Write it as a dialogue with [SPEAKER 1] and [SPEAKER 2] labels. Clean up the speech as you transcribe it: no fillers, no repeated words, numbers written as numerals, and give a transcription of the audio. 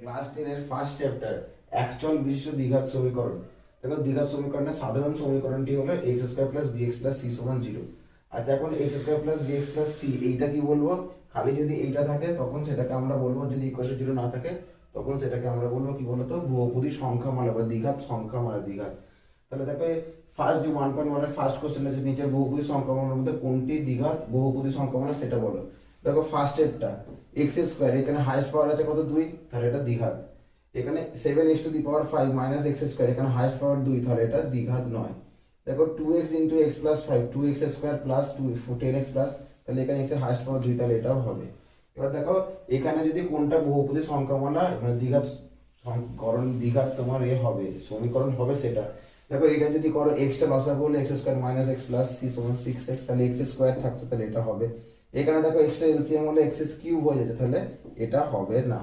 [SPEAKER 1] Class 10 এর first chapter একচল বিশিষ্ট দ্বিঘাত সমীকরণ। দেখো দ্বিঘাত সমীকরণের সাধারণ সমীকরণটি হলো x square plus bx plus c সমান 0। আচ্ছা এখন x square plus bx plus c এইটা কি বলবো? খালি যদি এইটা থাকে তখন সেটাকে আমরা বলবো, যদি ইকুয়েশন 0 না থাকে তখন সেটাকে আমরা বলবো কি বলতো, বহুপদী সংখ্যামালা বা দ্বিঘাত সংখ্যামালা দ্বিঘাত। তাহলে দেখো ফার্স্ট যে 1.1 এর ফার্স্ট কোশ্চেন আছে, নিচের বহুপদী সংখ্যামালার মধ্যে কোনটি দ্বিঘাত বহুপদী সংখ্যামালা সেটা বলো। দেখো ফার্স্ট এরটা এক্স স্কোয়ার, এখানে হাইয়েস্ট পাওয়ার আছে কত 2, তাহলে এটা দ্বিঘাত। এখানে 7x to the power 5 minus x square, এখানে হাইয়েস্ট পাওয়ার 2, তাহলে এটা দ্বিঘাত নয়। দেখো 2x into x plus 5, 2x square plus 10x plus, তাহলে এখানে x এর হাইয়েস্ট পাওয়ার 2, তাহলে এটাও হবে। এবার দেখো এখানে যদি কোনটা বহুপদী সংখ্যামালা মানে দ্বিঘাত করণ দ্বিঘাত তোমার হবে সমীকরণ হবে সেটা। দেখো এটা যদি করো এক্সটা লসাগু হলে x square minus x plus c সমান 6x, তাহলে এক্স স্কোয়ার থাকছে তাহলে এটা হবে। এখানে দেখো এক্সটা এলসিএম হলে এক্স কিউব হয়ে যাচ্ছে, তাহলে এটা হবে না।